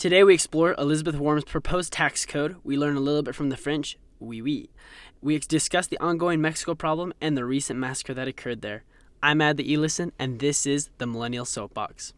Today we explore Elizabeth Warren's proposed tax code. We learn a little bit from the French, oui oui. We discuss the ongoing Mexico problem and the recent massacre that occurred there. I'm Ad the E-Listen, and this is the Millennial Soapbox.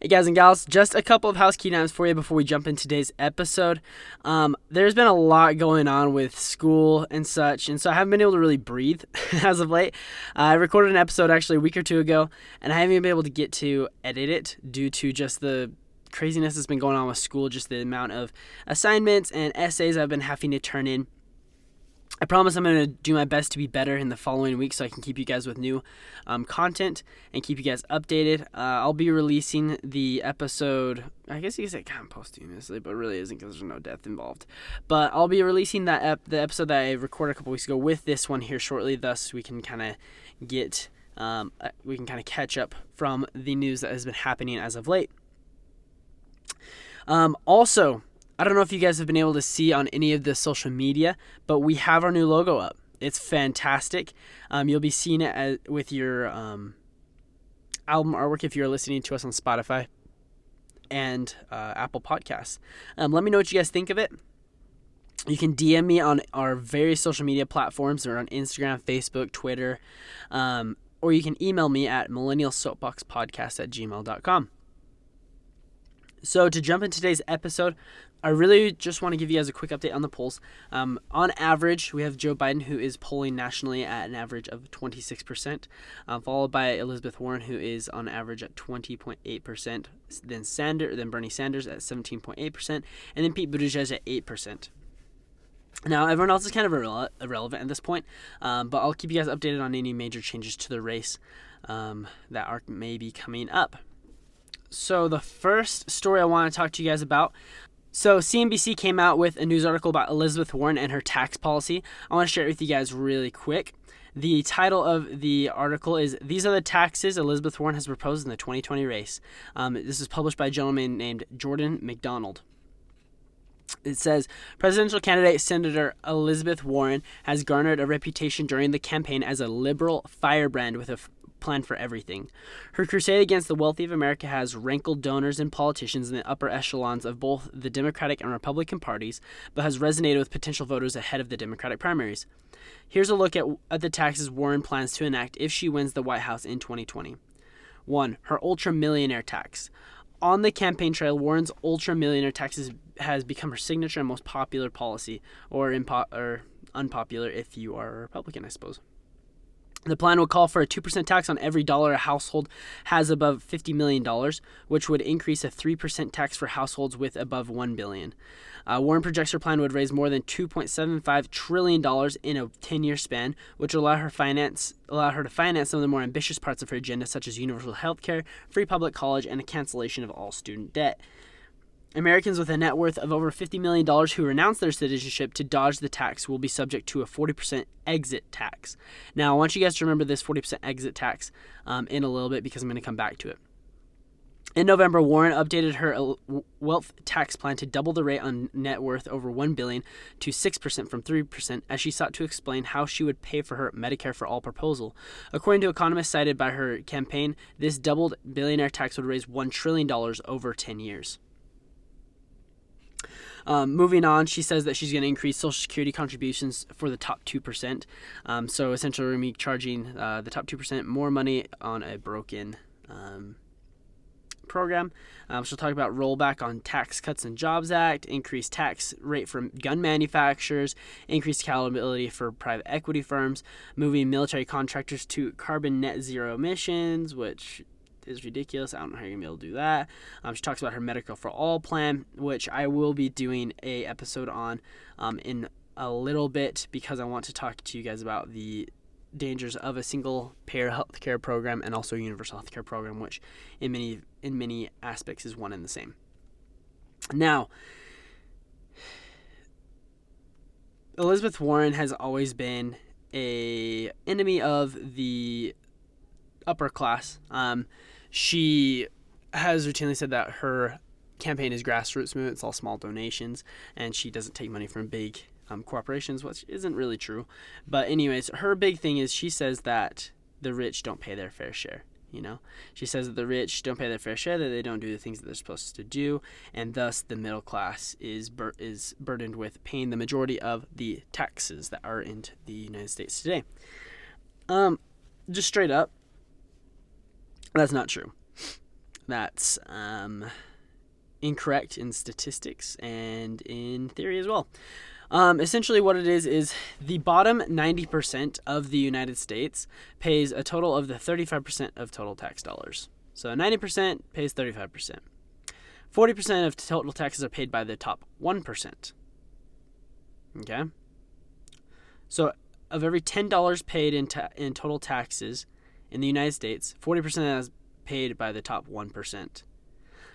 Hey guys and gals, just a couple of housekeeping items for you before we jump into today's episode. There's been a lot going on with school and such, and so I haven't been able to really breathe as of late. I recorded an episode actually a week or two ago, and I haven't even been able to get to edit it due to just the craziness that's been going on with school, just the amount of assignments and essays I've been having to turn in. I promise I'm going to do my best to be better in the following week so I can keep you guys with new content and keep you guys updated. I'll be releasing the episode, I guess you could say kind of posthumously, but it really isn't because there's no death involved. But I'll be releasing the episode that I recorded a couple weeks ago with this one here shortly, thus we can kind of catch up from the news that has been happening as of late. Also, I don't know if you guys have been able to see on any of the social media, but we have our new logo up. It's fantastic. You'll be seeing it with your album artwork if you're listening to us on Spotify and Apple Podcasts. Let me know what you guys think of it. You can DM me on our various social media platforms. Or on Instagram, Facebook, Twitter, or you can email me at millennialsoapboxpodcast@gmail.com. So to jump into today's episode, I really just want to give you guys a quick update on the polls. On average, we have Joe Biden, who is polling nationally at an average of 26%, followed by Elizabeth Warren, who is on average at 20.8%, then Bernie Sanders at 17.8%, and then Pete Buttigieg at 8%. Now, everyone else is kind of irrelevant at this point, but I'll keep you guys updated on any major changes to the race that are maybe coming up. So the first story I want to talk to you guys about. So CNBC came out with a news article about Elizabeth Warren and her tax policy. I want to share it with you guys really quick. The title of the article is, "These are the taxes Elizabeth Warren has proposed in the 2020 race." This is published by a gentleman named Jordan McDonald. It says, presidential candidate Senator Elizabeth Warren has garnered a reputation during the campaign as a liberal firebrand with a plan for everything. Her crusade against the wealthy of America has rankled donors and politicians in the upper echelons of both the Democratic and Republican parties, but has resonated with potential voters ahead of the Democratic primaries. Here's a look at the taxes Warren plans to enact if she wins the White House in 2020. 1. Her ultra-millionaire tax. On the campaign trail, Warren's ultra-millionaire tax has become her signature and most popular policy, or unpopular if you are a Republican, I suppose. The plan will call for a 2% tax on every dollar a household has above $50 million, which would increase a 3% tax for households with above $1 billion. Warren projects her plan would raise more than $2.75 trillion in a 10-year span, which will allow her to finance some of the more ambitious parts of her agenda, such as universal health care, free public college, and a cancellation of all student debt. Americans with a net worth of over $50 million who renounce their citizenship to dodge the tax will be subject to a 40% exit tax. Now, I want you guys to remember this 40% exit tax in a little bit because I'm going to come back to it. In November, Warren updated her wealth tax plan to double the rate on net worth over $1 billion to 6% from 3% as she sought to explain how she would pay for her Medicare for All proposal. According to economists cited by her campaign, this doubled billionaire tax would raise $1 trillion over 10 years. Moving on, she says that she's going to increase Social Security contributions for the top 2%. So essentially, we're going to be charging the top 2% more money on a broken program. She'll talk about rollback on Tax Cuts and Jobs Act, increased tax rate for gun manufacturers, increased accountability for private equity firms, moving military contractors to carbon net zero emissions, which is ridiculous. I don't know how you're going to be able to do that. She talks about her Medicare for All plan, which I will be doing a episode on in a little bit because I want to talk to you guys about the dangers of a single payer healthcare program and also a universal healthcare program, which in many aspects is one and the same. Now, Elizabeth Warren has always been a enemy of the upper class. She has routinely said that her campaign is grassroots movement. It's all small donations, and she doesn't take money from big corporations, which isn't really true. But anyways, her big thing is she says that the rich don't pay their fair share. She says that the rich don't pay their fair share, that they don't do the things that they're supposed to do, and thus the middle class is burdened with paying the majority of the taxes that are in the United States today. Just straight up, that's not true. That's incorrect in statistics and in theory as well. Essentially what it is the bottom 90% of the United States pays a total of the 35% of total tax dollars. So 90% pays 35%. 40% of total taxes are paid by the top 1%. Okay? So of every $10 paid in total taxes in the United States, 40% is paid by the top 1%.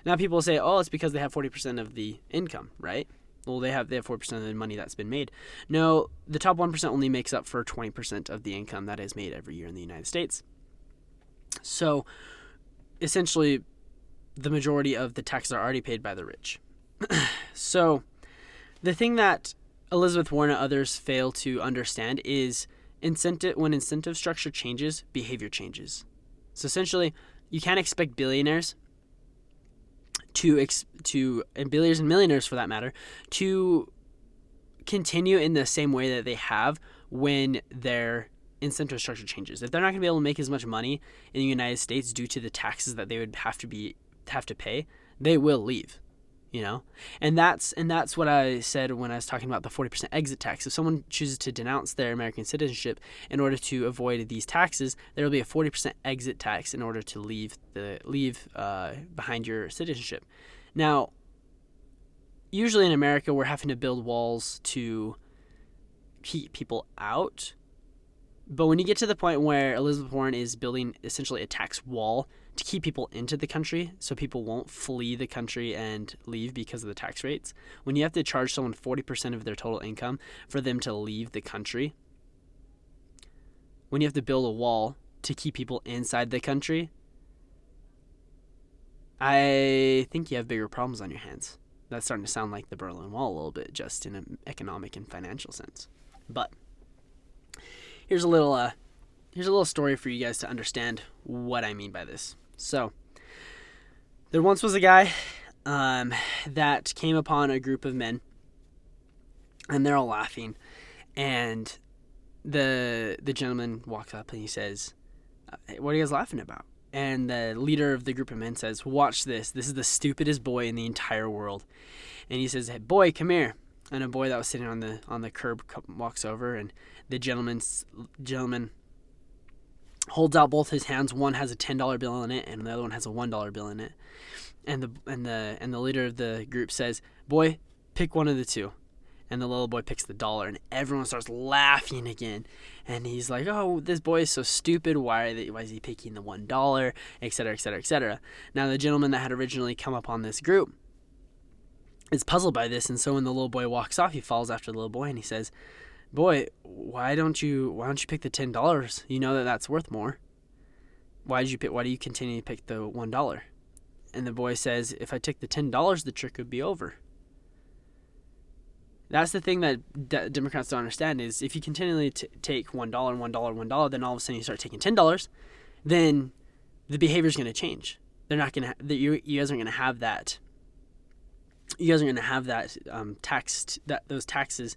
Now people say, oh, it's because they have 40% of the income, right? Well, they have 4% of the money that's been made. No, the top 1% only makes up for 20% of the income that is made every year in the United States. So, essentially, the majority of the taxes are already paid by the rich. So, the thing that Elizabeth Warren and others fail to understand is when incentive structure changes, behavior changes. So, essentially, you can't expect billionaires and billionaires and millionaires for that matter, to continue in the same way that they have when their incentive structure changes. If they're not going to be able to make as much money in the United States due to the taxes that they would have to pay, they will leave. And that's what I said when I was talking about the 40% exit tax. If someone chooses to denounce their American citizenship in order to avoid these taxes, there will be a 40% exit tax in order to leave behind your citizenship. Now, usually in America, we're having to build walls to keep people out. But when you get to the point where Elizabeth Warren is building essentially a tax wall to keep people into the country so people won't flee the country and leave because of the tax rates, when you have to charge someone 40% of their total income for them to leave the country, when you have to build a wall to keep people inside the country, I think you have bigger problems on your hands. That's starting to sound like the Berlin Wall a little bit, just in an economic and financial sense. But here's a little story for you guys to understand what I mean by this. So, there once was a guy that came upon a group of men, and they're all laughing, and the gentleman walks up and he says, "Hey, what are you guys laughing about?" And the leader of the group of men says, "Watch this. This is the stupidest boy in the entire world." And he says, "Hey, boy, come here." And a boy that was sitting on the curb walks over, and the gentleman holds out both his hands. One has a $10 bill in it, and the other one has a $1 bill in it. And the leader of the group says, "Boy, pick one of the two." And the little boy picks the dollar, and everyone starts laughing again. And he's like, "Oh, this boy is so stupid. Why is he picking the $1?" Et cetera, et cetera, et cetera. Now, the gentleman that had originally come upon this group is puzzled by this, and so when the little boy walks off, he follows after the little boy, and he says, "Boy, why don't you pick the $10? You know that's worth more. Why do you continue to pick the $1?" And the boy says, "If I took the $10, the trick would be over." That's the thing that Democrats don't understand is if you continually take $1, $1, $1, then all of a sudden you start taking $10, then the behavior is going to change. They're not going to. You guys aren't going to have that. You guys are going to have that those taxes.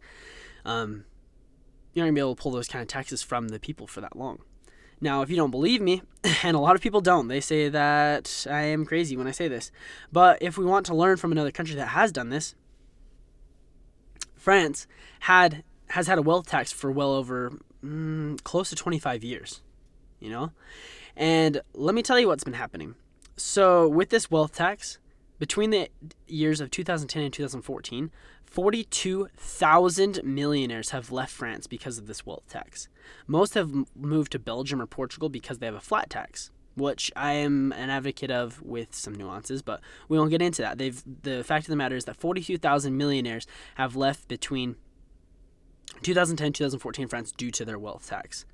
You're not going to be able to pull those kind of taxes from the people for that long. Now, if you don't believe me, and a lot of people don't, they say that I am crazy when I say this. But if we want to learn from another country that has done this, France has had a wealth tax for well over close to 25 years, And let me tell you what's been happening. So with this wealth tax, between the years of 2010 and 2014, 42,000 millionaires have left France because of this wealth tax. Most have moved to Belgium or Portugal because they have a flat tax, which I am an advocate of with some nuances, but we won't get into that. The fact of the matter is that 42,000 millionaires have left between 2010 and 2014 France due to their wealth tax.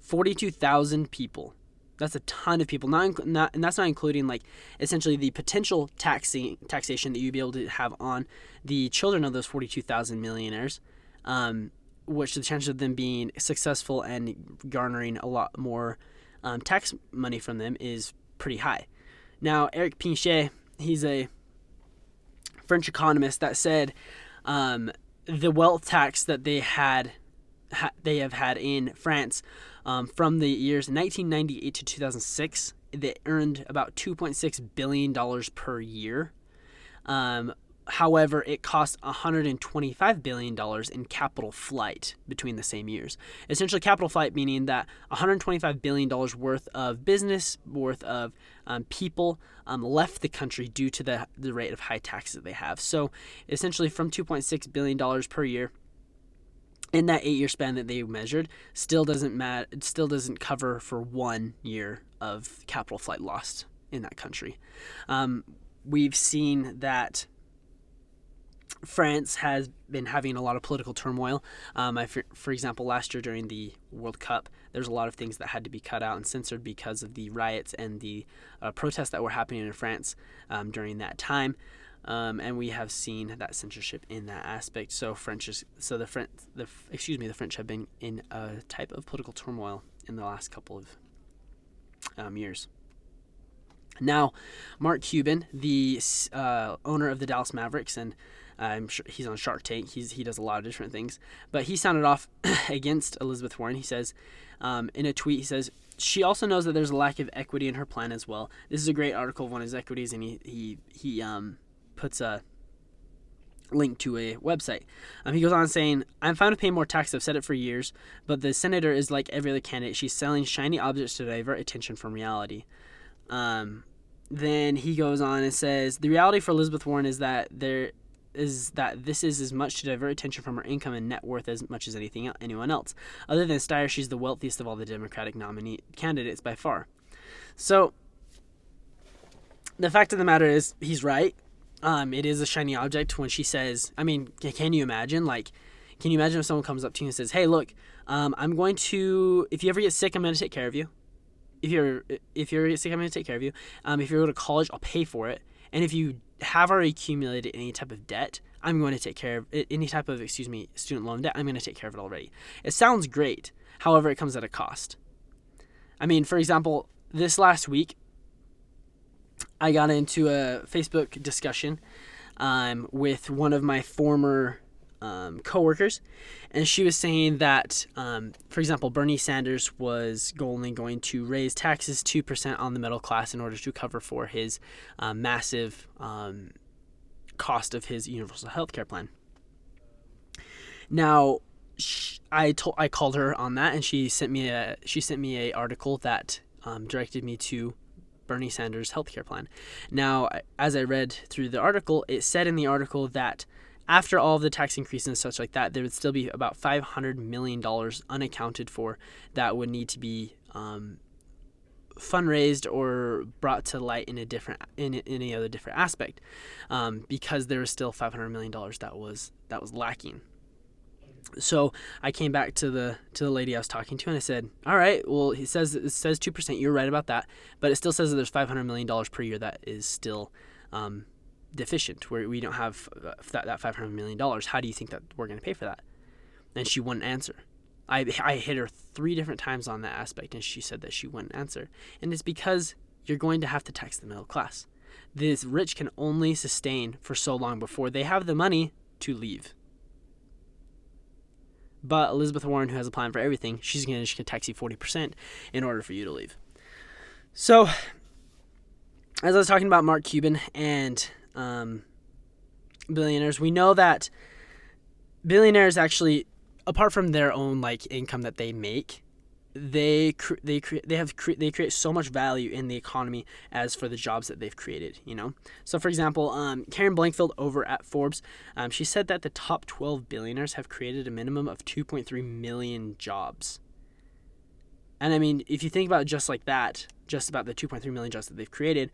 42,000 people That's a ton of people. And that's not including like essentially the potential taxation that you'd be able to have on the children of those 42,000 millionaires, which the chances of them being successful and garnering a lot more tax money from them is pretty high. Now, Eric Pinchet, he's a French economist that said the wealth tax that they have had in France from the years 1998 to 2006, they earned about $2.6 billion per year. However, it cost $125 billion in capital flight between the same years. Essentially, capital flight meaning that $125 billion worth of business, worth of people left the country due to the rate of high taxes that they have. So essentially from $2.6 billion per year, in that 8-year span that they measured, still doesn't cover for 1 year of capital flight lost in that country. We've seen that France has been having a lot of political turmoil. For example, last year during the World Cup, there's a lot of things that had to be cut out and censored because of the riots and the protests that were happening in France during that time. And we have seen that censorship in that aspect. So the French have been in a type of political turmoil in the last couple of years. Now, Mark Cuban, the owner of the Dallas Mavericks, and I'm sure he's on Shark Tank. He does a lot of different things, but he sounded off against Elizabeth Warren. He says in a tweet, he says, she also knows that there's a lack of equity in her plan as well. This is a great article of one of his equities, and he puts a link to a website. He goes on saying, I'm fine with paying more tax. I've said it for years, but the senator is like every other candidate. She's selling shiny objects to divert attention from reality. Then he goes on and says, the reality for Elizabeth Warren is that this is as much to divert attention from her income and net worth as much as anyone else. Other than Steyer, she's the wealthiest of all the Democratic nominee candidates by far. So the fact of the matter is, he's right. It is a shiny object when she says, I mean, can you imagine if someone comes up to you and says, hey, look, if you ever get sick, I'm going to take care of you. If you ever get sick, I'm going to take care of you. If you go to college, I'll pay for it. And if you have already accumulated any type of debt, I'm going to take care of it. Any type of, student loan debt, I'm going to take care of it already. It sounds great. However, it comes at a cost. I mean, for example, this last week, I got into a Facebook discussion with one of my former coworkers, and she was saying that, for example, Bernie Sanders was only going to raise taxes 2% on the middle class in order to cover for his massive cost of his universal health care plan. Now, I called her on that, and she sent me a article that directed me to Bernie Sanders' healthcare plan. Now, as I read through the article, it said in the article that after all of the tax increases and such like that, there would still be about $500 million unaccounted for that would need to be fundraised or brought to light in any other different aspect, because there was still $500 million that was lacking. So I came back to the lady I was talking to, and I said, all right, well, it says 2%. You're right about that. But it still says that there's $500 million per year that is still deficient, where we don't have that $500 million. How do you think that we're going to pay for that? And she wouldn't answer. I hit her 3 different times on that aspect, and she said that she wouldn't answer. And it's because you're going to have to tax the middle class. This rich can only sustain for so long before they have the money to leave. But Elizabeth Warren, who has a plan for everything, she's going to tax you 40% in order for you to leave. So, as I was talking about Mark Cuban and billionaires, we know that billionaires actually, apart from their own income that they make, they create so much value in the economy as for the jobs that they've created, So for example, Karen Blankfield over at Forbes, she said that the top 12 billionaires have created a minimum of 2.3 million jobs. And I mean, if you think about it just like that, just about the 2.3 million jobs that they've created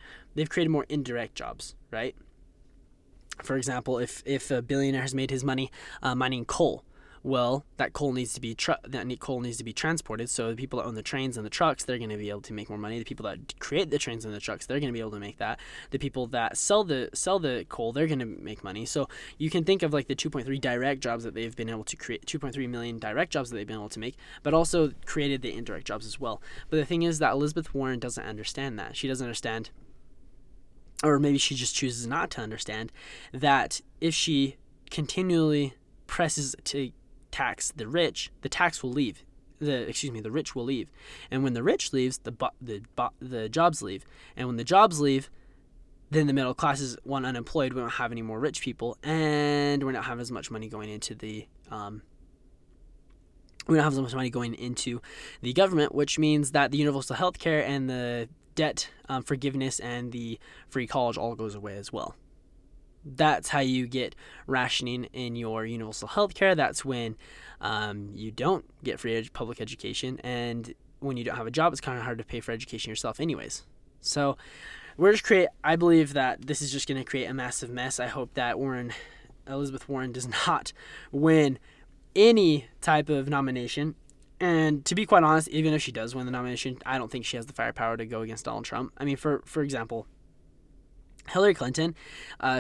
more indirect jobs, right? For example, if a billionaire has made his money mining coal, Well, that coal needs to be transported. So the people that own the trains and the trucks, they're going to be able to make more money. The people that create the trains and the trucks, they're going to be able to make that. The people that sell the coal, they're going to make money. So you can think of like the 2.3 direct jobs that they've been able to create, 2.3 million direct jobs that they've been able to make, but also created the indirect jobs as well. But the thing is that Elizabeth Warren doesn't understand that. She doesn't understand, or maybe she just chooses not to understand, that if she continually presses to tax the rich, the tax will leave. The rich will leave, and when the rich leaves, the jobs leave, and when the jobs leave, then the middle class is unemployed. We don't have any more rich people, and we're not having as much money going into the government, which means that the universal health care and the debt forgiveness and the free college all goes away as well. That's how you get rationing in your universal health care. That's when you don't get free public education, and when you don't have a job, it's kind of hard to pay for education yourself anyways. So I believe that this is just going to create a massive mess. I hope that Elizabeth Warren does not win any type of nomination. And to be quite honest, even if she does win the nomination, I don't think she has the firepower to go against Donald Trump. I mean, for example, Hillary Clinton,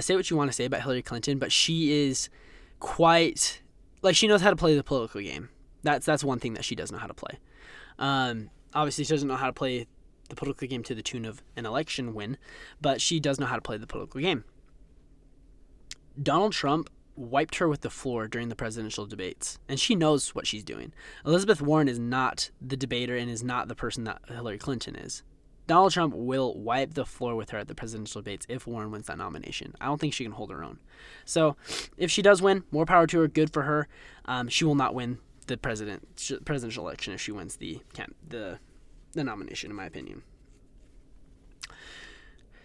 say what you want to say about Hillary Clinton, but she is quite, like, she knows how to play the political game. That's one thing that she does know how to play. Obviously, she doesn't know how to play the political game to the tune of an election win, but she does know how to play the political game. Donald Trump wiped her with the floor during the presidential debates, and she knows what she's doing. Elizabeth Warren is not the debater and is not the person that Hillary Clinton is. Donald Trump will wipe the floor with her at the presidential debates if Warren wins that nomination. I don't think she can hold her own. So if she does win, more power to her, good for her. She will not win the presidential election if she wins the nomination, in my opinion.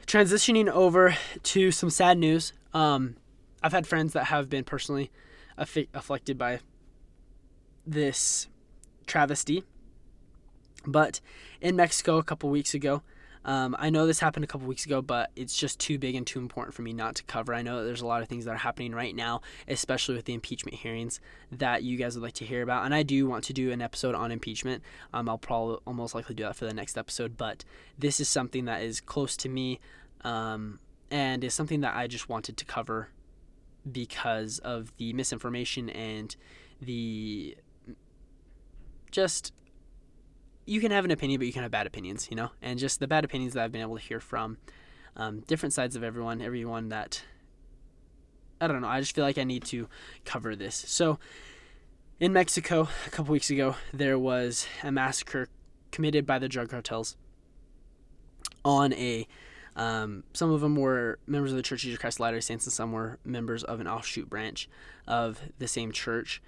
Transitioning over to some sad news. I've had friends that have been personally afflicted by this travesty. But in Mexico a couple weeks ago, I know this happened a couple weeks ago, but it's just too big and too important for me not to cover. I know that there's a lot of things that are happening right now, especially with the impeachment hearings, that you guys would like to hear about. And I do want to do an episode on impeachment. I'll most likely do that for the next episode. But this is something that is close to me, and is something that I just wanted to cover because of the misinformation and you can have an opinion, but you can have bad opinions, and just the bad opinions that I've been able to hear from different sides of everyone that, I don't know, I just feel like I need to cover this. So in Mexico, a couple weeks ago, there was a massacre committed by the drug cartels on some of them were members of the Church of Jesus Christ of Latter-day Saints, and some were members of an offshoot branch of the same church.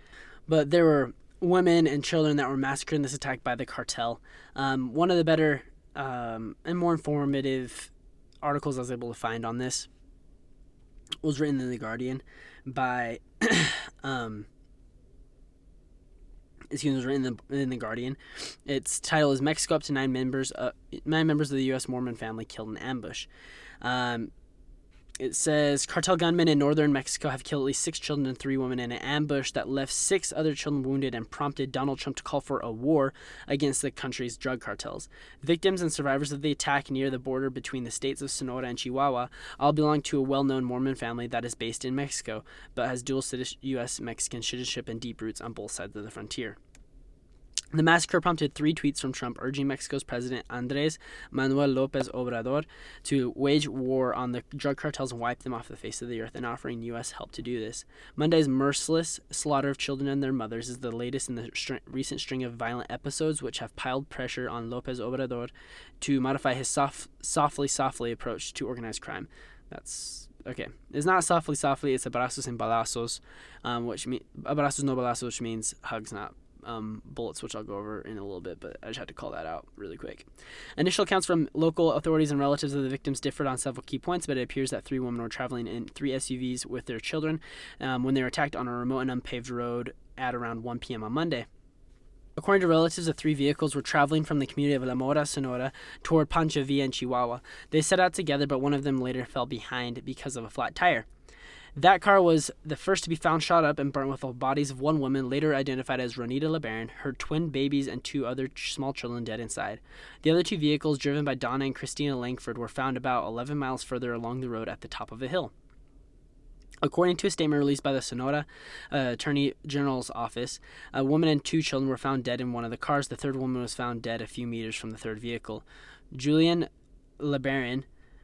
But there were women and children that were massacred in this attack by the cartel. One of the better and more informative articles I was able to find on this was written in The Guardian by written in the Guardian. Its title is "Mexico up to 9 members of the U.S. Mormon family killed in ambush." It says cartel gunmen in northern Mexico have killed at least 6 children and 3 women in an ambush that left 6 other children wounded and prompted Donald Trump to call for a war against the country's drug cartels. Victims and survivors of the attack near the border between the states of Sonora and Chihuahua all belong to a well-known Mormon family that is based in Mexico, but has dual U.S.-Mexican citizenship and deep roots on both sides of the frontier. The massacre prompted 3 tweets from Trump urging Mexico's President Andrés Manuel López Obrador to wage war on the drug cartels and wipe them off the face of the earth, and offering U.S. help to do this. Monday's merciless slaughter of children and their mothers is the latest in the recent string of violent episodes which have piled pressure on López Obrador to modify his softly approach to organized crime. That's okay. It's not softly, it's abrazos and balazos, which means abrazos no balazos, which means hugs, not bullets, which I'll go over in a little bit, but I just had to call that out really quick. Initial accounts from local authorities and relatives of the victims differed on several key points, but it appears that 3 women were traveling in 3 SUVs with their children when they were attacked on a remote and unpaved road at around 1 p.m. on Monday. According to relatives, the 3 vehicles were traveling from the community of La Mora, Sonora, toward Pancho Villa in Chihuahua. They set out together, but one of them later fell behind because of a flat tire. That car was the first to be found shot up and burnt with the bodies of one woman, later identified as Ronita LeBaron, her twin babies, and 2 other small children dead inside. The other 2 vehicles, driven by Donna and Christina Langford, were found about 11 miles further along the road at the top of a hill. According to a statement released by the Sonora Attorney General's office, a woman and 2 children were found dead in one of the cars. The third woman was found dead a few meters from the third vehicle. Julian LeBaron,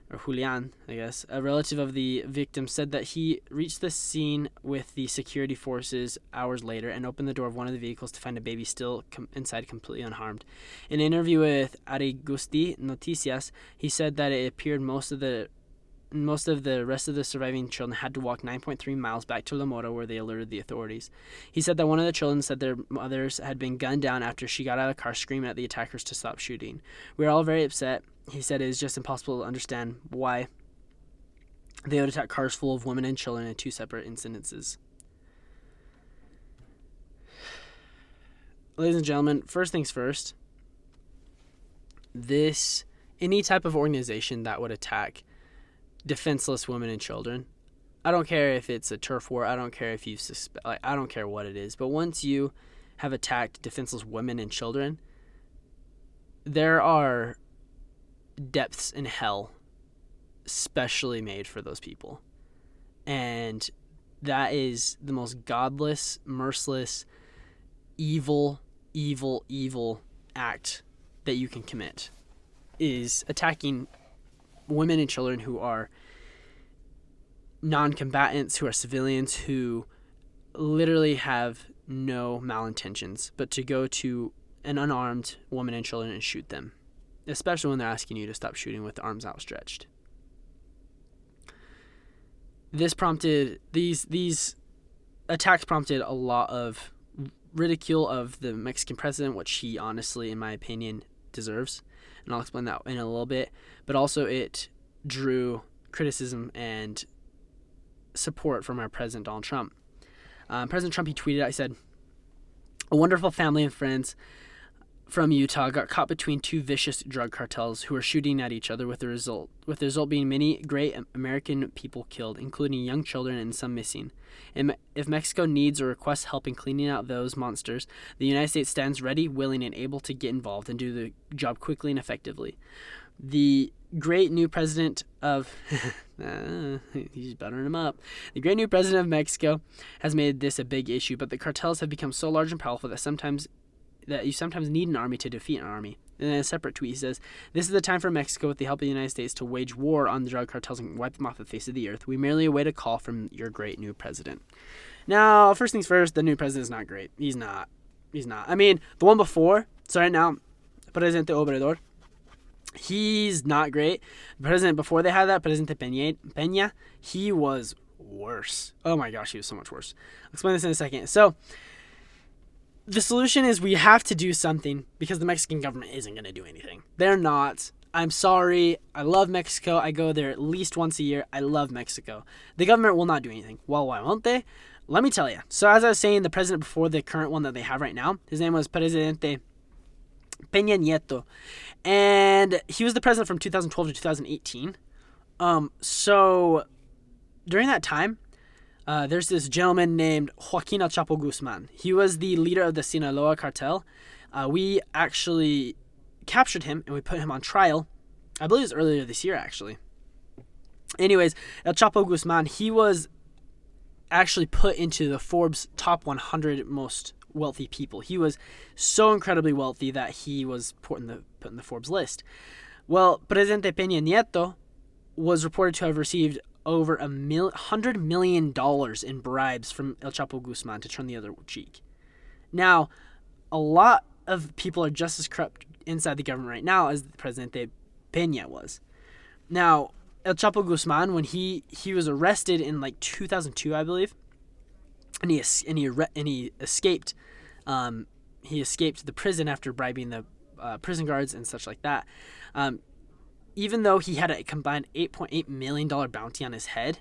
or Julian, I guess, a relative of the victim, said that he reached the scene with the security forces hours later and opened the door of one of the vehicles to find a baby still inside, completely unharmed. In an interview with Arigusti Noticias, he said that it appeared most of the rest of the surviving children had to walk 9.3 miles back to La Mora, where they alerted the authorities. He said that one of the children said their mothers had been gunned down after she got out of the car screaming at the attackers to stop shooting. We are all very upset. He said it is just impossible to understand why they would attack cars full of women and children in 2 separate incidences. Ladies and gentlemen, first things first, any type of organization that would attack defenseless women and children, I don't care if it's a turf war, I don't care if you I don't care what it is, but once you have attacked defenseless women and children, there are depths in hell specially made for those people. And that is the most godless, merciless, evil act that you can commit, is attacking women and children who are non-combatants, who are civilians, who literally have no malintentions, but to go to an unarmed woman and children and shoot them, especially when they're asking you to stop shooting with the arms outstretched. These attacks prompted a lot of ridicule of the Mexican president, which he honestly, in my opinion, deserves. And I'll explain that in a little bit. But also it drew criticism and support from our president, Donald Trump. President Trump, he tweeted, I said, "A wonderful family and friends from Utah got caught between 2 vicious drug cartels who were shooting at each other, with the result being many great American people killed, including young children and some missing. And if Mexico needs or requests help in cleaning out those monsters, the United States stands ready, willing, and able to get involved and do the job quickly and effectively. The great new president of he's buttering him up. The great new president of Mexico has made this a big issue, but the cartels have become so large and powerful that you sometimes need an army to defeat an army." And in a separate tweet, he says, "This is the time for Mexico, with the help of the United States, to wage war on the drug cartels and wipe them off the face of the earth. We merely await a call from your great new president." Now, first things first, the new president is not great. He's not. I mean, the one before, so right now, Presidente Obrador, he's not great. The president before they had that, Presidente Peña, he was worse. Oh my gosh, he was so much worse. I'll explain this in a second. So, the solution is we have to do something, because the Mexican government isn't going to do anything. They're not. I'm sorry. I love Mexico. I go there at least once a year. I love Mexico. The government will not do anything. Well, why won't they? Let me tell you. So as I was saying, the president before the current one that they have right now, his name was Presidente Peña Nieto. And he was the president from 2012 to 2018. So during that time, there's this gentleman named Joaquim El Chapo Guzman. He was the leader of the Sinaloa cartel. We actually captured him and we put him on trial. I believe it was earlier this year, actually. Anyways, El Chapo Guzman, he was actually put into the Forbes top 100 most wealthy people. He was so incredibly wealthy that he was put in the Forbes list. Well, Presidente Peña Nieto was reported to have received over $100 million in bribes from El Chapo Guzman to turn the other cheek. Now, a lot of people are just as corrupt inside the government right now as Presidente Peña was. Now, El Chapo Guzman, when he was arrested in like 2002, I believe, and he escaped. He escaped the prison after bribing the prison guards and such like that. Even though he had a combined $8.8 million bounty on his head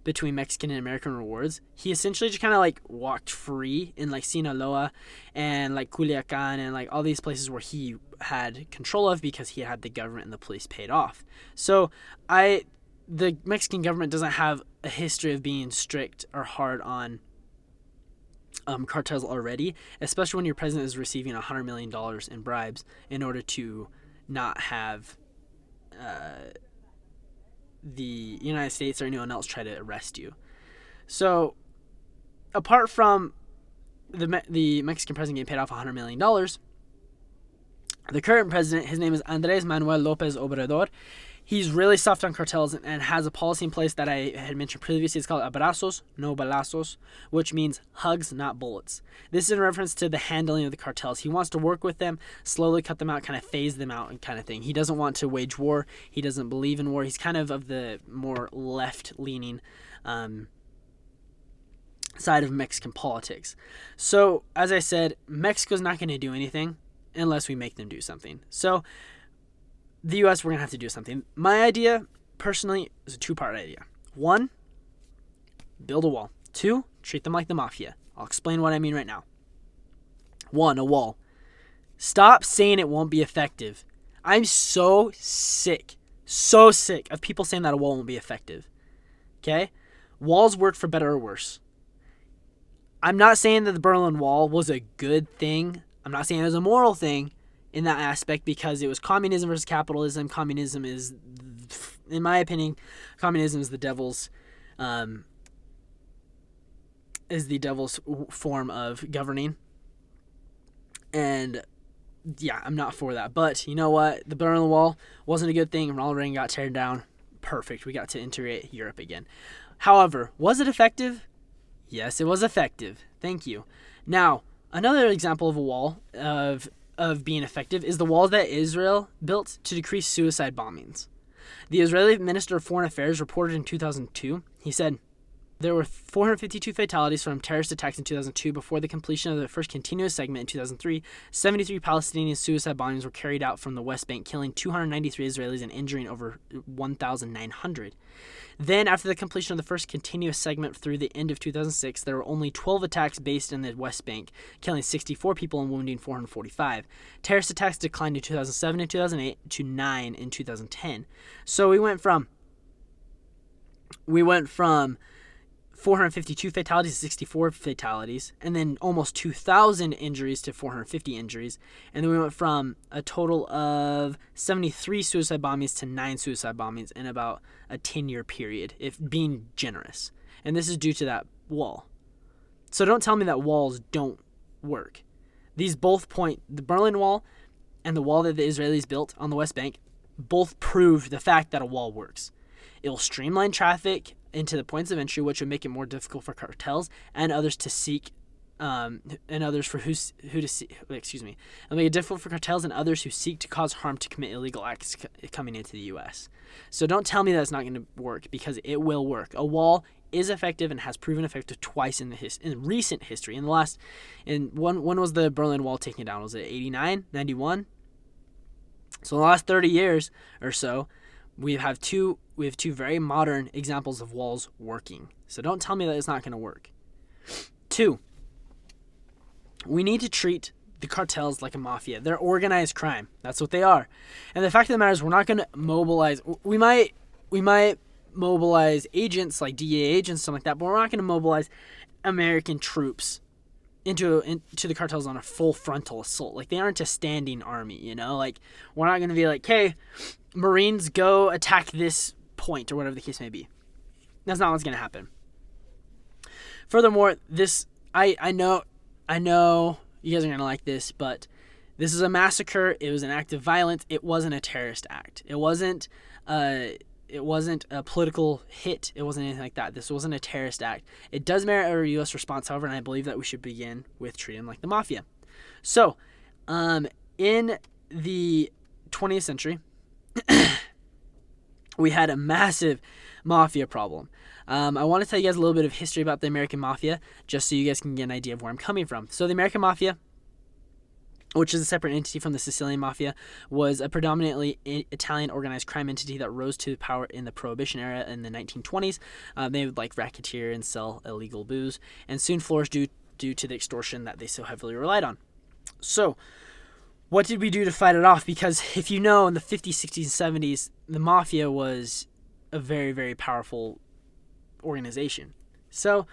between Mexican and American rewards, he essentially just kind of like walked free in like Sinaloa and like Culiacan and like all these places where he had control of, because he had the government and the police paid off. So the Mexican government doesn't have a history of being strict or hard on cartels already, especially when your president is receiving $100 million in bribes in order to not have the United States or anyone else try to arrest you. So, apart from the Mexican president getting paid off $100 million, the current president, his name is Andrés Manuel López Obrador. He's really soft on cartels and has a policy in place that I had mentioned previously. It's called abrazos, no balazos, which means hugs, not bullets. This is in reference to the handling of the cartels. He wants to work with them, slowly cut them out, kind of phase them out and kind of thing. He doesn't want to wage war. He doesn't believe in war. He's kind of the more left-leaning side of Mexican politics. So, as I said, Mexico's not going to do anything unless we make them do something. So, the U.S., we're going to have to do something. My idea, personally, is a two-part idea. 1, build a wall. 2, treat them like the mafia. I'll explain what I mean right now. 1, a wall. Stop saying it won't be effective. I'm so sick of people saying that a wall won't be effective. Okay? Walls work for better or worse. I'm not saying that the Berlin Wall was a good thing. I'm not saying it was a moral thing in that aspect, because it was communism versus capitalism. Communism is, in my opinion, communism is the devil's form of governing. And yeah, I'm not for that. But you know what? The Berlin Wall wasn't a good thing. Ronald Reagan got teared down. Perfect. We got to integrate Europe again. However, was it effective? Yes, it was effective. Thank you. Now, another example of a wall of being effective is the wall that Israel built to decrease suicide bombings. The Israeli Minister of Foreign Affairs reported in 2002, he said, there were 452 fatalities from terrorist attacks in 2002. Before the completion of the first continuous segment in 2003, 73 Palestinian suicide bombings were carried out from the West Bank, killing 293 Israelis and injuring over 1,900. Then, after the completion of the first continuous segment through the end of 2006, there were only 12 attacks based in the West Bank, killing 64 people and wounding 445. Terrorist attacks declined in 2007 and 2008 to 9 in 2010. So we went from 452 fatalities to 64 fatalities, and then almost 2,000 injuries to 450 injuries. And then we went from a total of 73 suicide bombings to 9 suicide bombings in about a 10-year period, if being generous. And this is due to that wall. So don't tell me that walls don't work. These both point, the Berlin Wall and the wall that the Israelis built on the West Bank, both prove the fact that a wall works. It will streamline traffic into the points of entry, which would make it more difficult for cartels and others to seek, It'll make it difficult for cartels and others who seek to cause harm to commit illegal acts coming into the U.S. So don't tell me that it's not going to work, because it will work. A wall is effective and has proven effective twice in recent history. When was the Berlin Wall taken down? Was it 89, 91? So in the last 30 years or so, we have two very modern examples of walls working. So don't tell me that it's not going to work. 2, we need to treat the cartels like a mafia. They're organized crime. That's what they are. And the fact of the matter is, we're not going to mobilize. We might mobilize agents like DEA agents, something like that, but we're not going to mobilize American troops into the cartels on a full frontal assault. Like, they aren't a standing army, you know? Like, we're not going to be like, hey, Marines, go attack this point, or whatever the case may be. That's not what's going to happen. Furthermore, I know you guys are going to like this, but this is a massacre. It was an act of violence. It wasn't a terrorist act. It wasn't a political hit. It wasn't anything like that. This wasn't a terrorist act. It does merit a U.S. response, however, and I believe that we should begin with treating them like the mafia. So, in the 20th century, we had a massive mafia problem. I want to tell you guys a little bit of history about the American Mafia, just so you guys can get an idea of where I'm coming from. So the American Mafia, which is a separate entity from the Sicilian Mafia, was a predominantly Italian organized crime entity that rose to power in the Prohibition era in the 1920s. They would racketeer and sell illegal booze, and soon flourished due to the extortion that they so heavily relied on. So, what did we do to fight it off? Because if you know, in the 50s, 60s, and 70s, the Mafia was a very, very powerful organization. So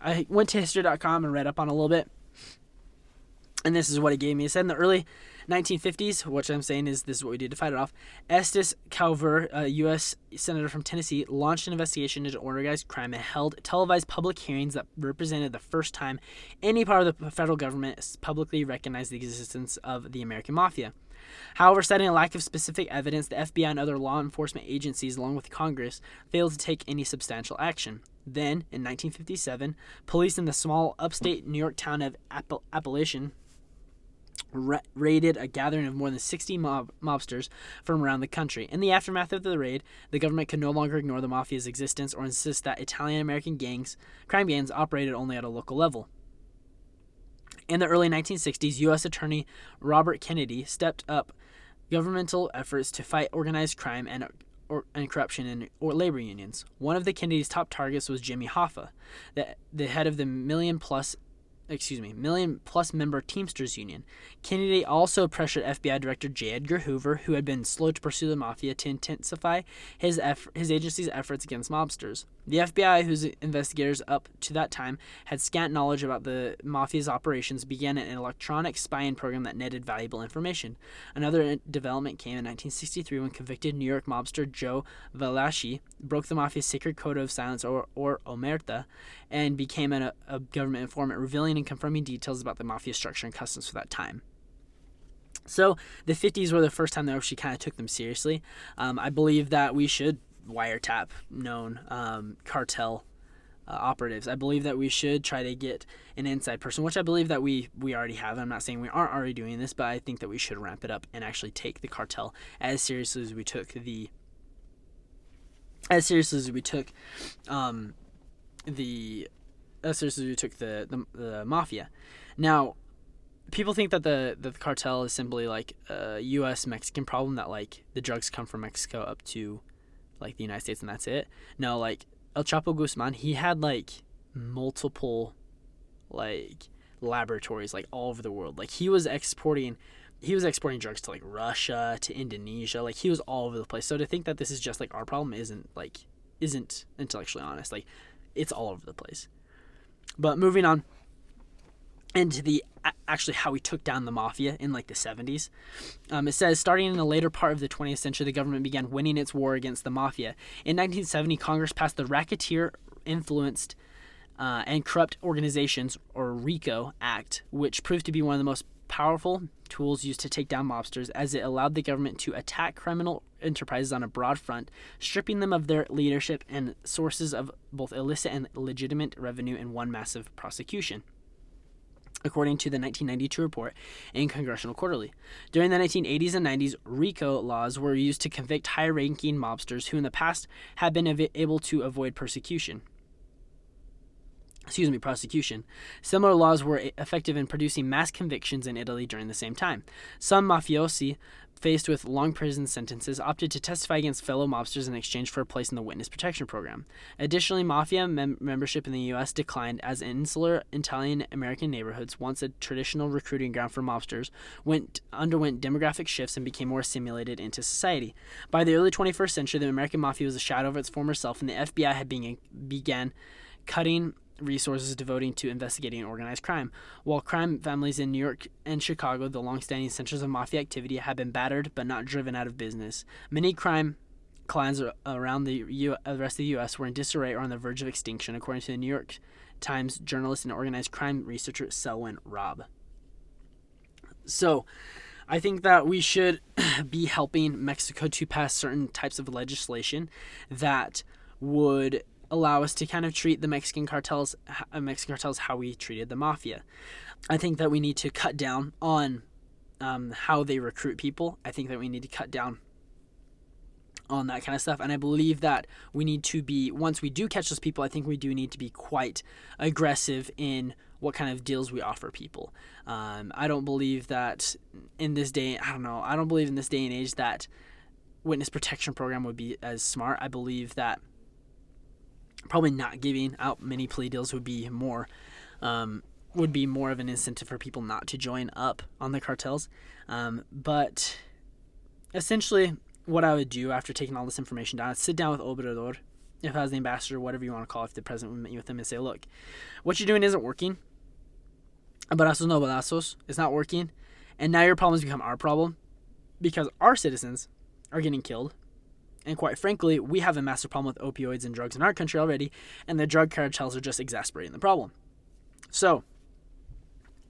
I went to history.com and read up on it a little bit. And this is what it gave me. It said in the early 1950s, which I'm saying is this is what we did to fight it off, Estes Calver, a U.S. Senator from Tennessee, launched an investigation into organized crime and held televised public hearings that represented the first time any part of the federal government publicly recognized the existence of the American Mafia. However, citing a lack of specific evidence, the FBI and other law enforcement agencies, along with Congress, failed to take any substantial action. Then, in 1957, police in the small upstate New York town of Appalachian raided a gathering of more than 60 mobsters from around the country. In the aftermath of the raid, the government could no longer ignore the mafia's existence or insist that Italian-American crime gangs operated only at a local level. In the early 1960s, U.S. Attorney Robert Kennedy stepped up governmental efforts to fight organized crime and corruption in labor unions. One of the Kennedy's top targets was Jimmy Hoffa, the head of the million plus member Teamsters Union. Kennedy also pressured FBI Director J. Edgar Hoover, who had been slow to pursue the mafia, to intensify his agency's efforts against mobsters. The FBI, whose investigators up to that time had scant knowledge about the mafia's operations, began an electronic spying program that netted valuable information. Another development came in 1963 when convicted New York mobster Joe Valachi broke the mafia's sacred code of silence, or omerta, and became a government informant, revealing and confirming details about the mafia structure and customs for that time. So the 50s were the first time they actually kind of took them seriously. I believe that we should wiretap known cartel operatives. I believe that we should try to get an inside person, which I believe that we already have. I'm not saying we aren't already doing this, but I think that we should ramp it up and actually take the cartel as seriously as we took the mafia. Now, people think that the cartel is simply like a U.S.-Mexican problem, that like the drugs come from Mexico up to like the United States and that's it. No, like El Chapo Guzman, he had like multiple like laboratories like all over the world. Like he was exporting drugs to like Russia, to Indonesia. Like he was all over the place. So to think that this is just like our problem isn't intellectually honest. Like it's all over the place. But moving on into the actually how we took down the mafia in like the 70s. It says, starting in the later part of the 20th century, the government began winning its war against the mafia. In 1970, Congress passed the Racketeer Influenced and Corrupt Organizations, or RICO Act, which proved to be one of the most powerful tools used to take down mobsters, as it allowed the government to attack criminal enterprises on a broad front, stripping them of their leadership and sources of both illicit and legitimate revenue in one massive prosecution, according to the 1992 report in Congressional Quarterly. During the 1980s and 90s, RICO laws were used to convict high-ranking mobsters who in the past had been able to avoid prosecution. Similar laws were effective in producing mass convictions in Italy during the same time. Some mafiosi, faced with long prison sentences, opted to testify against fellow mobsters in exchange for a place in the witness protection program. Additionally, mafia membership in the U.S. declined as insular Italian-American neighborhoods, once a traditional recruiting ground for mobsters, underwent demographic shifts and became more assimilated into society. By the early 21st century, the American mafia was a shadow of its former self, and the FBI had began cutting resources devoting to investigating organized crime. While crime families in New York and Chicago, the long-standing centers of mafia activity, have been battered but not driven out of business, many crime clans around the rest of the U.S. were in disarray or on the verge of extinction, according to the New York Times journalist and organized crime researcher Selwyn Robb. So, I think that we should be helping Mexico to pass certain types of legislation that would allow us to kind of treat the Mexican cartels how we treated the mafia. I think that we need to cut down on how they recruit people. I think that we need to cut down on that kind of stuff. And I believe that we need to be, once we do catch those people, I think we do need to be quite aggressive in what kind of deals we offer people. I don't believe that in this day, I don't believe in this day and age that witness protection program would be as smart. I believe that probably not giving out many plea deals would be more of an incentive for people not to join up on the cartels. But essentially, what I would do after taking all this information down is sit down with Obrador if I was the ambassador, whatever you want to call it, if the president would meet with them and say, look, what you're doing isn't working. Abrazos no balazos. It's not working. And now your problem has become our problem because our citizens are getting killed. And quite frankly, we have a massive problem with opioids and drugs in our country already, and the drug cartels are just exacerbating the problem. So,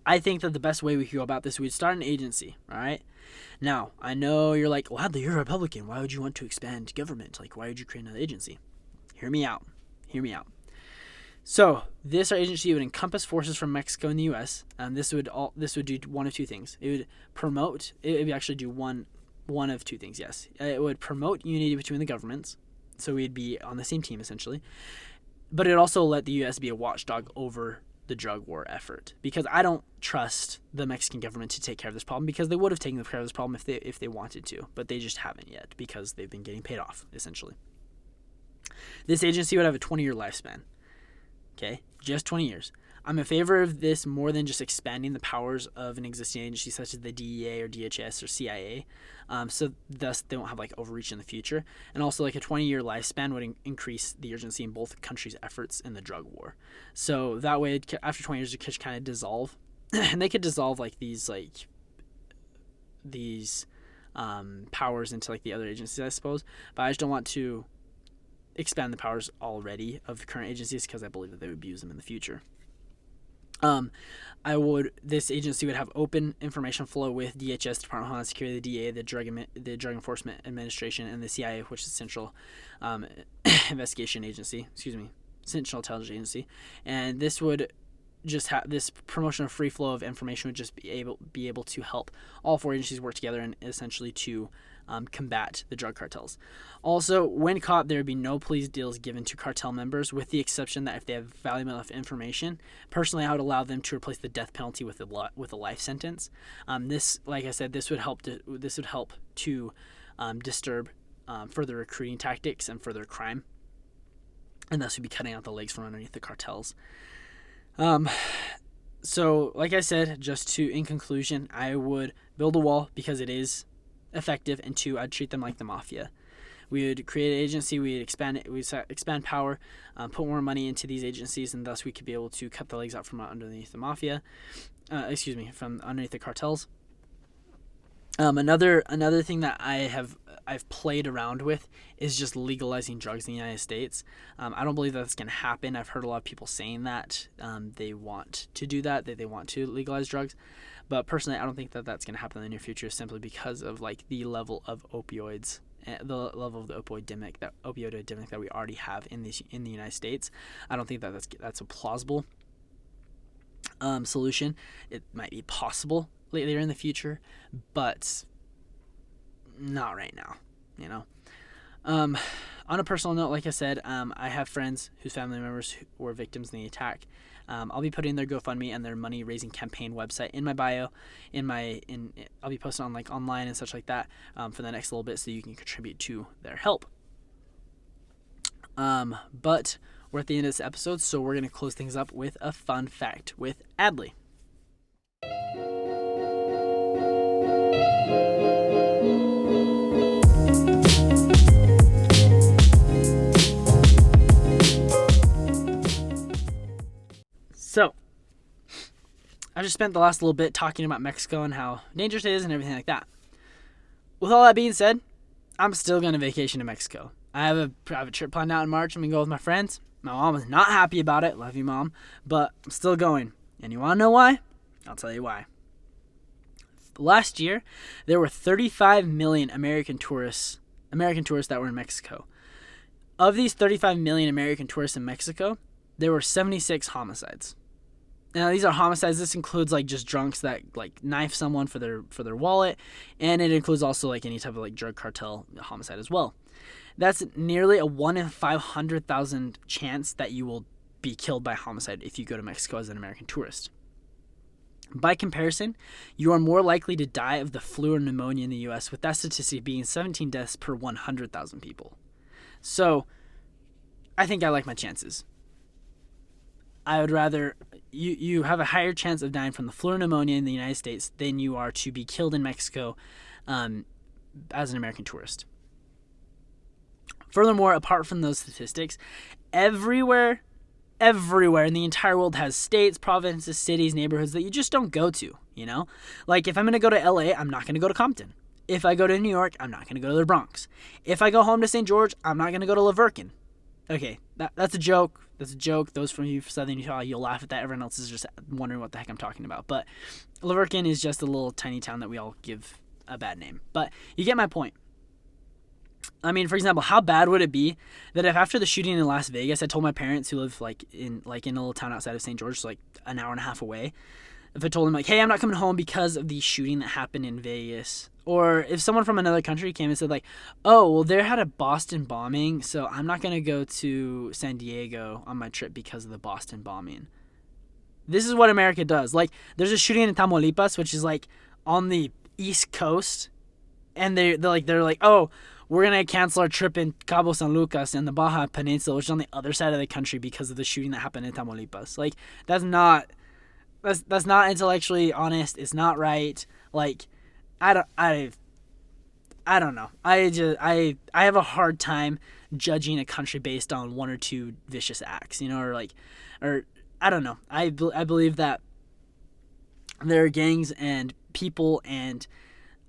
I think that the best way we could go about this, we'd start an agency, all right? Now, I know you're like, well, Hadley, you're a Republican. Why would you want to expand government? Like, why would you create another agency? Hear me out. So, this our agency would encompass forces from Mexico and the U.S. This would do one of two things. It would promote. It would actually do one of two things. Yes, it would promote unity between the governments, so we'd be on the same team essentially. But it would also let the U.S. be a watchdog over the drug war effort, because I don't trust the Mexican government to take care of this problem, because they would have taken care of this problem if they wanted to, but they just haven't yet because they've been getting paid off essentially. This agency would have a 20-year lifespan. Okay, just 20 years. I'm in favor of this more than just expanding the powers of an existing agency such as the DEA or DHS or CIA, so thus they won't have like overreach in the future. And also like a 20-year lifespan would increase the urgency in both countries' efforts in the drug war. So that way, after 20 years, it could kind of dissolve, and they could dissolve like these powers into like the other agencies, I suppose. But I just don't want to expand the powers already of the current agencies because I believe that they would abuse them in the future. This agency would have open information flow with DHS, Department of Homeland Security, the DEA, the Drug Enforcement Administration, and the CIA, which is Central Investigation Agency. Central Intelligence Agency. And this would just have this promotion of free flow of information would just be able to help all four agencies work together and essentially to combat the drug cartels. Also, when caught, there would be no plea deals given to cartel members, with the exception that if they have valuable enough information. Personally, I would allow them to replace the death penalty with a life sentence. This, like I said, this would help to disturb further recruiting tactics and further crime, and thus would be cutting out the legs from underneath the cartels. So, like I said, in conclusion, I would build a wall because it is effective, and two, I'd treat them like the mafia. We would create an agency, we'd expand it, we'd expand power, put more money into these agencies, and thus we could be able to cut the legs out from underneath the mafia. From underneath the cartels. Another thing that I've played around with is just legalizing drugs in the United States. I don't believe that's going to happen. I've heard a lot of people saying that they want to do that they want to legalize drugs. But personally, I don't think that that's going to happen in the near future, simply because of like the level of opioids, the level of the opioid epidemic that we already have in the United States. I don't think that that's a plausible solution. It might be possible later in the future, but not right now. On a personal note, like I said, I have friends whose family members who were victims in the attack. I'll be putting their GoFundMe and their money raising campaign website in my bio. I'll be posting on like online and such like that for the next little bit, so you can contribute to their help. But we're at the end of this episode, so we're gonna close things up with a fun fact with Adley. So, I just spent the last little bit talking about Mexico and how dangerous it is and everything like that. With all that being said, I'm still going to vacation to Mexico. I have a trip planned out in March. I'm going to go with my friends. My mom is not happy about it. Love you, Mom. But I'm still going. And you want to know why? I'll tell you why. Last year, there were 35 million American tourists that were in Mexico. Of these 35 million American tourists in Mexico, there were 76 homicides. Now, these are homicides. This includes like just drunks that like knife someone for their wallet, and it includes also like any type of like drug cartel homicide as well. That's nearly a 1 in 500,000 chance that you will be killed by homicide if you go to Mexico as an American tourist. By comparison, you are more likely to die of the flu or pneumonia in the U.S., with that statistic being 17 deaths per 100,000 people. So, I think I like my chances. I would rather you have a higher chance of dying from the flu or pneumonia in the United States than you are to be killed in Mexico as an American tourist. Furthermore, apart from those statistics, everywhere in the entire world has states, provinces, cities, neighborhoods that you just don't go to, you know? Like, if I'm going to go to LA, I'm not going to go to Compton. If I go to New York, I'm not going to go to the Bronx. If I go home to St. George, I'm not going to go to Laverkin. Okay, that's a joke. That's a joke. Those from you from Southern Utah, you'll laugh at that. Everyone else is just wondering what the heck I'm talking about. But Laverkin is just a little tiny town that we all give a bad name. But you get my point. I mean, for example, how bad would it be that if after the shooting in Las Vegas, I told my parents who live in a little town outside of St. George, so like an hour and a half away, if I told them like, hey, I'm not coming home because of the shooting that happened in Vegas, or if someone from another country came and said like, oh, well, there had a Boston bombing, so I'm not going to go to San Diego on my trip because of the Boston bombing. This is what America does. Like, there's a shooting in Tamaulipas, which is like on the East Coast, and they're like, oh, we're going to cancel our trip in Cabo San Lucas and the Baja Peninsula, which is on the other side of the country because of the shooting that happened in Tamaulipas. Like, that's not intellectually honest. It's not right. Like, I don't know. I have a hard time judging a country based on one or two vicious acts, you know, or I don't know. I believe that there are gangs and people and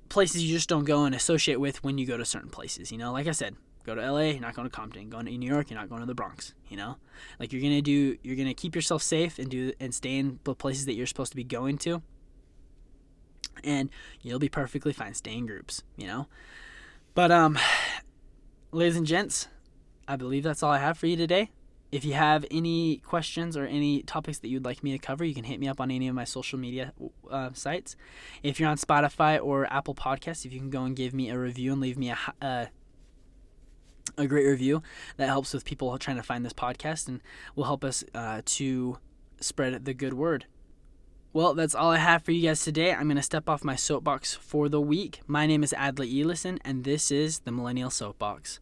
places you just don't go and associate with when you go to certain places, you know. Like I said, go to LA, you're not going to Compton. Going to New York, you're not going to the Bronx, you know. Like, you're gonna keep yourself safe and stay in the places that you're supposed to be going to, and you'll be perfectly fine. Stay in groups, you know. But ladies and gents, I believe that's all I have for you today. If you have any questions or any topics that you'd like me to cover, you can hit me up on any of my social media sites. If you're on Spotify or Apple Podcasts, if you can go and give me a review and leave me a great review, that helps with people trying to find this podcast and will help us to spread the good word. Well, that's all I have for you guys today. I'm going to step off my soapbox for the week. My name is Adley Elison, and this is the Millennial Soapbox.